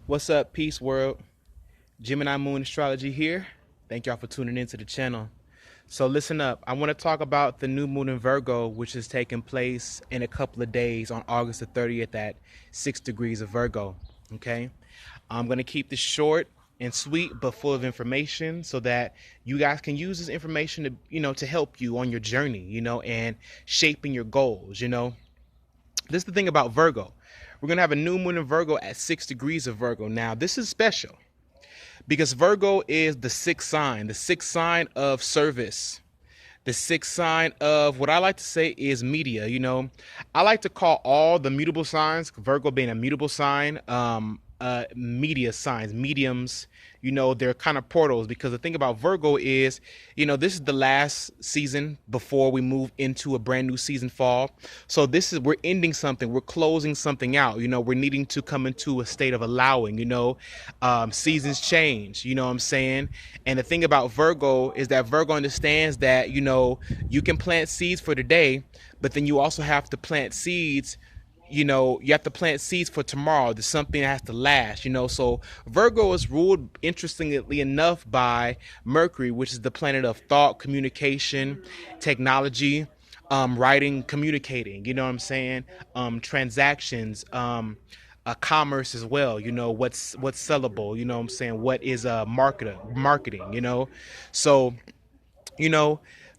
What's up, Peace World? Gemini Moon Astrology here. Thank y'all for tuning into the channel. So listen up. I want to talk about the new moon in Virgo, which is taking place in a couple of days on August the 30th at 6 degrees of Virgo. Okay. I'm going to keep this short and sweet, but full of information so that you guys can use this information to help you on your journey, and shaping your goals. This is the thing about Virgo. We're going to have a new moon in Virgo at 6 degrees of Virgo. Now, this is special because Virgo is the sixth sign of service, the sixth sign of what I like to say is media. I like to call all the mutable signs, Virgo being a mutable sign, media signs, mediums. They're kind of portals, because the thing about Virgo is, this is the last season before we move into a brand new season, fall. So we're ending something, we're closing something out. We're needing to come into a state of allowing. Seasons change, what I'm saying? And the thing about Virgo is that Virgo understands that, you can plant seeds for today, but then you also have to plant seeds. You have to plant seeds for tomorrow. There's something that has to last. So Virgo is ruled, interestingly enough, by Mercury, which is the planet of thought, communication, technology, writing, communicating, what I'm saying? Transactions, commerce as well. What's sellable, what I'm saying? What is marketing. So,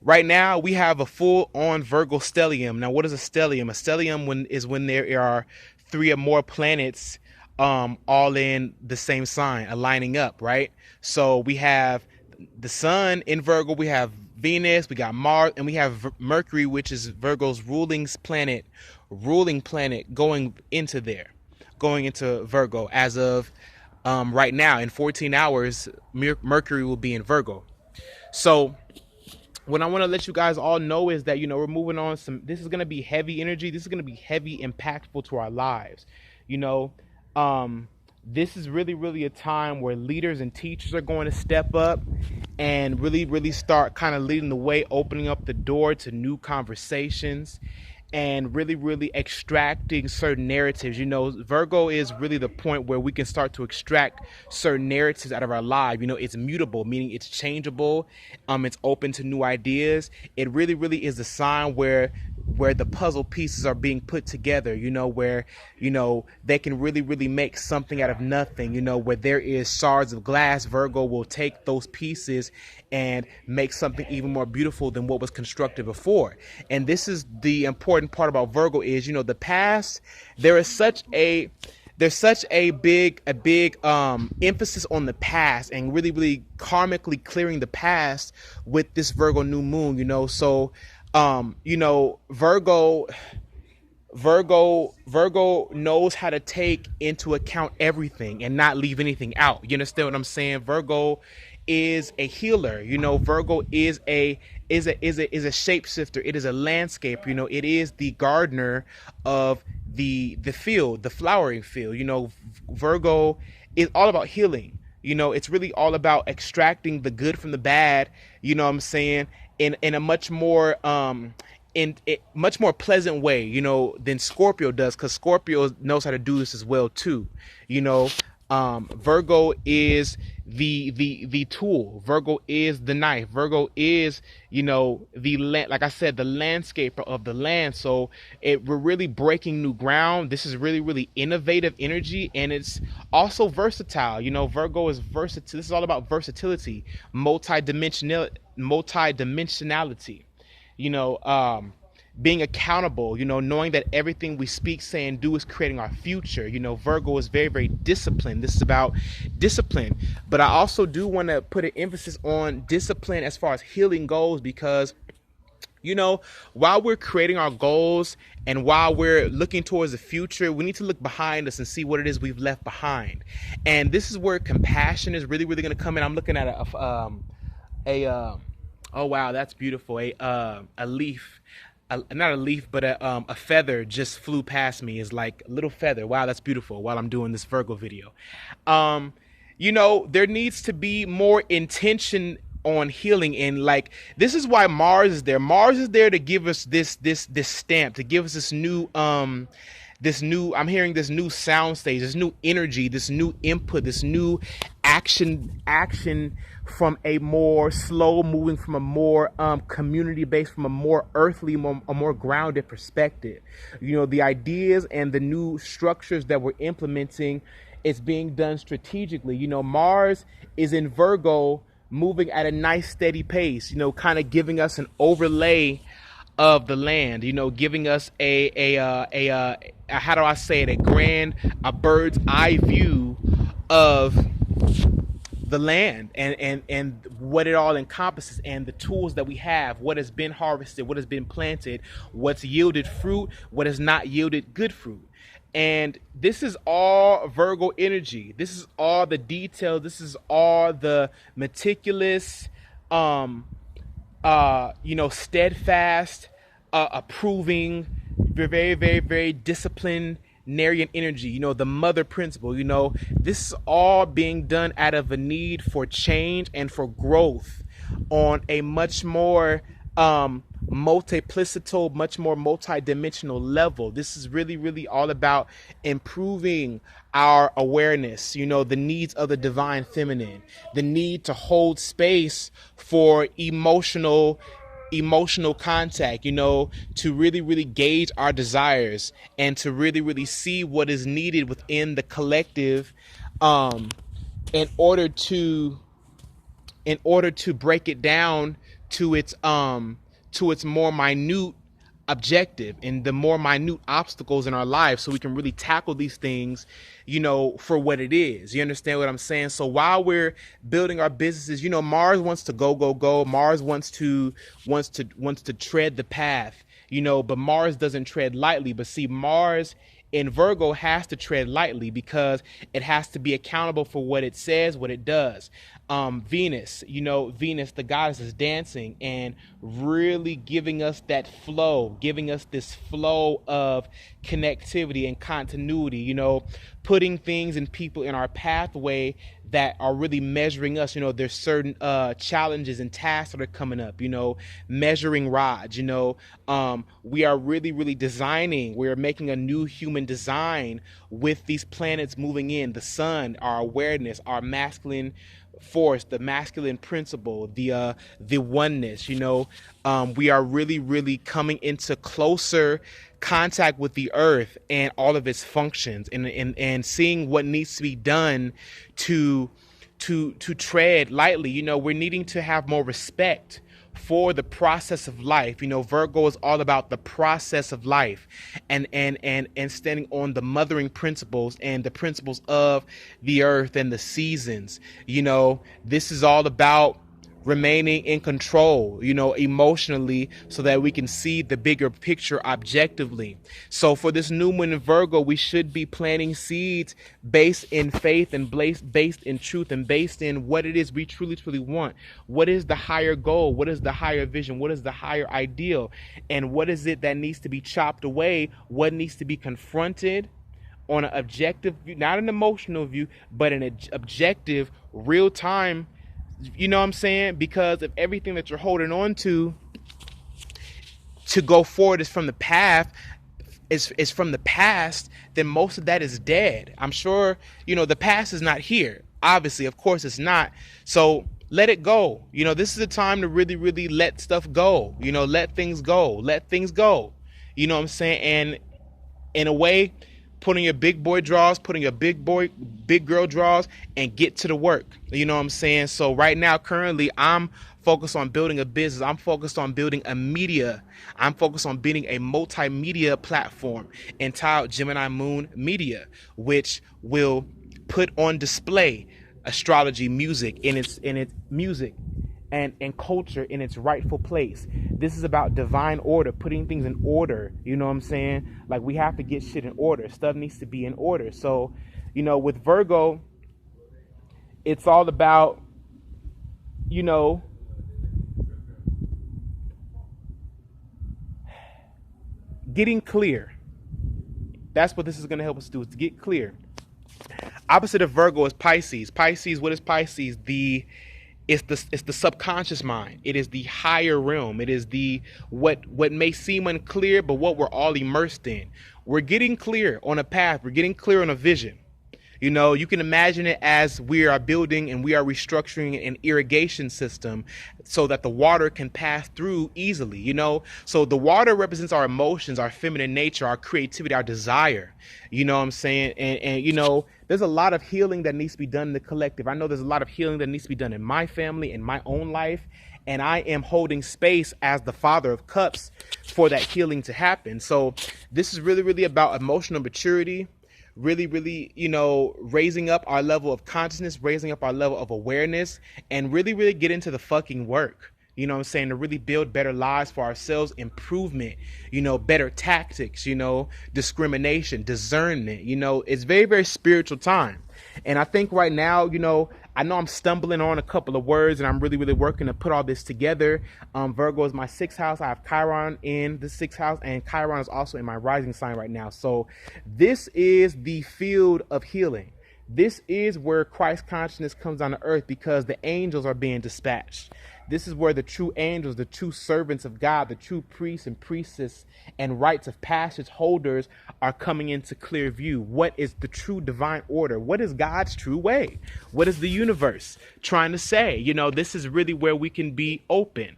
right now we have a full-on Virgo stellium. Now, what is a stellium? A stellium is when there are three or more planets all in the same sign, aligning up, right? So we have the sun in Virgo, we have Venus, we got Mars, and we have Mercury, which is Virgo's ruling planet, going into Virgo as of right now. In 14 hours, Mercury will be in Virgo. So what I want to let you guys all know is that, we're moving on this is going to be heavy energy. This is going to be heavy, impactful to our lives. This is really, really a time where leaders and teachers are going to step up and really, really start kind of leading the way, opening up the door to new conversations and really, really extracting certain narratives. Virgo is really the point where we can start to extract certain narratives out of our life. It's mutable, meaning it's changeable. It's open to new ideas. It really, really is the sign where the puzzle pieces are being put together, where, they can really, really make something out of nothing, where there is shards of glass. Virgo will take those pieces and make something even more beautiful than what was constructed before. And this is the important part about Virgo is, the past, there's such a big emphasis on the past and really, really karmically clearing the past with this Virgo new moon. So Virgo knows how to take into account everything and not leave anything out. You understand what I'm saying? Virgo is a healer. Virgo is a shapeshifter. It is a landscaper. It is the gardener of the field, the flowering field. Virgo is all about healing. It's really all about extracting the good from the bad, what I'm saying, in a much more much more pleasant way, than Scorpio does, because Scorpio knows how to do this as well too. Virgo is the tool. Virgo is the knife. Virgo is, like I said, the landscaper of the land. So we're really breaking new ground. This is really, really innovative energy, and it's also versatile. Virgo is versatile. This is all about versatility, multi-dimensionality. Being accountable, knowing that everything we speak, say, and do is creating our future. Virgo is very, very disciplined. This is about discipline. But I also do want to put an emphasis on discipline as far as healing goes, because, while we're creating our goals and while we're looking towards the future, we need to look behind us and see what it is we've left behind. And this is where compassion is really, really going to come in. I'm looking at oh, wow, that's beautiful. A leaf. Not a leaf, but a feather just flew past me. Is like a little feather. Wow, that's beautiful. While I'm doing this Virgo video, there needs to be more intention on healing, and like this is why Mars is there. Mars is there to give us this stamp, to give us this new I'm hearing this new sound stage, this new energy, this new input, this new action from a more slow moving, from a more community based, from a more earthly, a more grounded perspective. The ideas and the new structures that we're implementing, it's being done strategically. Mars is in Virgo, moving at a nice steady pace, kind of giving us an overlay of the land, giving us a how do I say it, a bird's eye view of the land and what it all encompasses, and the tools that we have, what has been harvested, what has been planted, what's yielded fruit, what has not yielded good fruit. And this is all Virgo energy. This is all the detail. This is all the meticulous, steadfast, approving, very, very, very disciplinarian energy. The mother principle. This is all being done out of a need for change and for growth on a much more multiplicital, much more multidimensional level. This is really, really all about improving our awareness, the needs of the divine feminine, the need to hold space for emotional contact, to really, really gauge our desires and to really, really see what is needed within the collective, in order to break it down to its more minute objective and the more minute obstacles in our lives, so we can really tackle these things, for what it is. You understand what I'm saying? So while we're building our businesses, Mars wants to go. Mars wants to tread the path, but Mars doesn't tread lightly. But see, Mars in Virgo has to tread lightly because it has to be accountable for what it says, what it does. Venus, Venus, the goddess, is dancing and really giving us that flow, giving us this flow of connectivity and continuity, putting things and people in our pathway that are really measuring us. There's certain challenges and tasks that are coming up, measuring rods, we are really, really designing. We're making a new human design with these planets moving in, the sun, our awareness, our masculine force, the masculine principle, the oneness. We are really, really coming into closer contact with the earth and all of its functions, and seeing what needs to be done to tread lightly. We're needing to have more respect for the process of life. Virgo is all about the process of life and standing on the mothering principles and the principles of the earth and the seasons. This is all about remaining in control, emotionally, so that we can see the bigger picture objectively. So for this new moon in Virgo, we should be planting seeds based in faith and based in truth and based in what it is we truly, truly want. What is the higher goal? What is the higher vision? What is the higher ideal? And what is it that needs to be chopped away? What needs to be confronted on an objective view, not an emotional view, but an objective, real-time. You know what I'm saying? Because if everything that you're holding on to go forward is from the path, is from the past, then most of that is dead. I'm sure, the past is not here. Obviously, of course it's not. So let it go. This is a time to really, really let stuff go. Let things go. Let things go. You know what I'm saying? And in a way, putting your big boy drawers, putting your big girl drawers, and get to the work. You know what I'm saying? So right now, currently, I'm focused on building a business. I'm focused on building a media. I'm focused on building a multimedia platform entitled Gemini Moon Media, which will put on display astrology music in its music and culture in its rightful place. This is about divine order, putting things in order. You know what I'm saying? Like, we have to get shit in order. Stuff needs to be in order. So, with Virgo, it's all about, getting clear. That's what this is going to help us do, is to get clear. Opposite of Virgo is Pisces. Pisces, what is Pisces? It's the subconscious mind. It is the higher realm. It is the what may seem unclear, but what we're all immersed in. we're getting clear on a path. We're getting clear on a vision. You know, you can imagine it as we are building and we are restructuring an irrigation system so that the water can pass through easily, you know. So the water represents our emotions, our feminine nature, our creativity, our desire. You know what I'm saying? And you know, there's a lot of healing that needs to be done in the collective. I know there's a lot of healing that needs to be done in my family, in my own life. And I am holding space as the Father of Cups for that healing to happen. So this is really, really about emotional maturity. Really, you know, raising up our level of consciousness, raising up our level of awareness, and really get into the fucking work. You know what I'm saying? To really build better lives for ourselves, improvement, you know, better tactics, you know, discrimination, discernment, you know, it's very spiritual time. And I think right now, you know I'm stumbling on a couple of words and I'm really working to put all this together. Virgo is my 6th house. I have Chiron in the 6th house, and Chiron is also in my rising sign right now. So this is the field of healing. This is where Christ consciousness comes on the earth, because the angels are being dispatched. This is where the true angels, the true servants of God, the true priests and priestesses and rites of passage holders are coming into clear view. What is the true divine order? What is God's true way? What is the universe trying to say? You know, this is really where we can be open.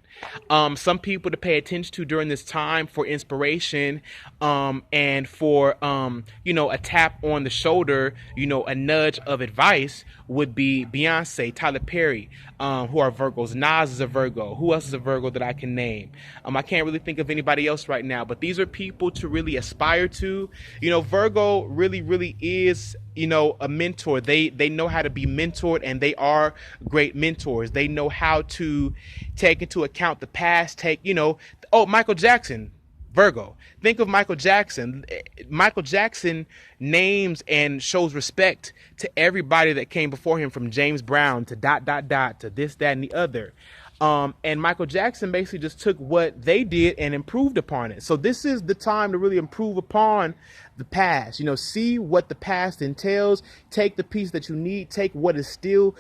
Some people to pay attention to during this time for inspiration, and for, you know, a tap on the shoulder, you know, a nudge of advice would be Beyonce, Tyler Perry, who are Virgos. Nas is a Virgo. Who else is a Virgo that I can name? I can't really think of anybody else right now, but these are people to really aspire to. You know, Virgo really is, you know, a mentor. They know how to be mentored, and they are great mentors. They know how to take into account the past, you know, Michael Jackson, Virgo. Think of Michael Jackson. Michael Jackson names and shows respect to everybody that came before him, from James Brown to ... to this, that, and the other. And Michael Jackson basically just took what they did and improved upon it. So this is the time to really improve upon the past. You know, see what the past entails. Take the piece that you need. Take what still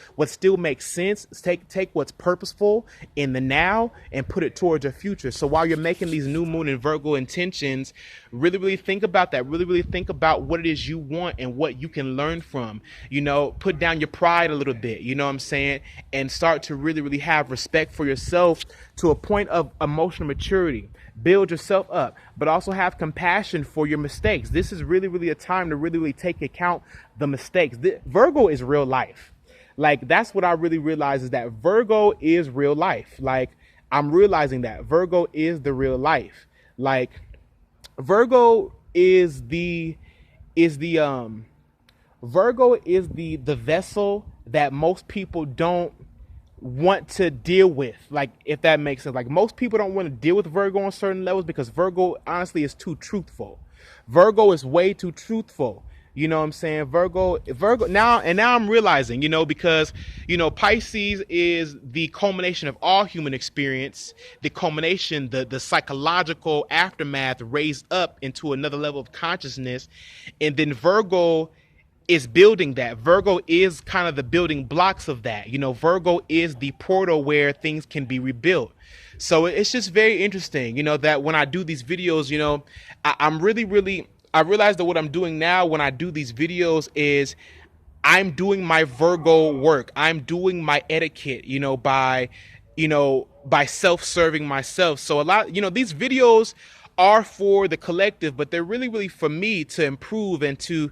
makes sense. Take what's purposeful in the now and put it towards your future. So while you're making these new moon and Virgo intentions, really think about that. Really think about what it is you want and what you can learn from. You know, put down your pride a little bit. You know what I'm saying? And start to really have respect for yourself to a point of emotional maturity. Build yourself up, but also have compassion for your mistakes. This is really a time to really take account the mistakes. Virgo is real life. Like, that's what I really realize, is that Virgo is real life. Like, I'm realizing that Virgo is the real life. Like, Virgo is the vessel that most people don't want to deal with, like, if that makes sense. Like, most people don't want to deal with Virgo on certain levels because Virgo honestly is too truthful. Virgo is way too truthful. You know what I'm saying? Virgo now I'm realizing, you know, because, you know, Pisces is the culmination of all human experience, the culmination, the psychological aftermath raised up into another level of consciousness. And then Virgo is building that. Virgo is kind of the building blocks of that. You know, Virgo is the portal where things can be rebuilt. So it's just very interesting, you know, that when I do these videos, you know, I realize that what I'm doing now when I do these videos is I'm doing my Virgo work. I'm doing my etiquette, you know, by self-serving myself. So a lot, you know, these videos are for the collective, but they're really for me to improve and to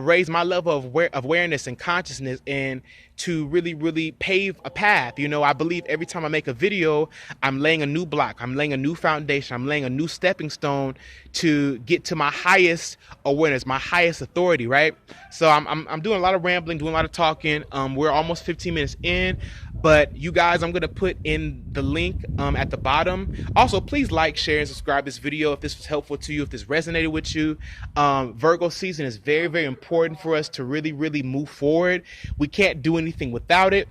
raise my level of awareness and consciousness, and to really pave a path. You know, I believe every time I make a video, I'm laying a new block, I'm laying a new foundation, I'm laying a new stepping stone to get to my highest awareness, my highest authority, right? So I'm doing a lot of rambling, doing a lot of talking. We're almost 15 minutes in, but you guys, I'm gonna put in the link at the bottom. Also, please like, share, and subscribe this video if this was helpful to you, if this resonated with you. Virgo season is very important for us to really move forward. We can't do anything without it.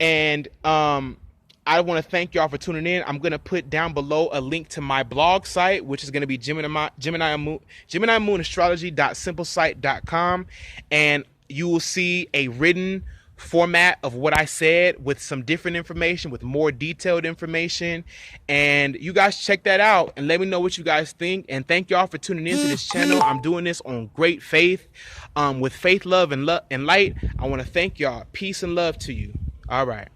And I want to thank y'all for tuning in. I'm going to put down below a link to my blog site, which is going to be Gemini Moon Astrology.simplesite.com, and you will see a written format of what I said with some different information, with more detailed information. And you guys check that out and let me know what you guys think. And thank y'all for tuning into this channel. I'm doing this on great faith, with faith, love, and light. I want to thank y'all. Peace and love to you. All right.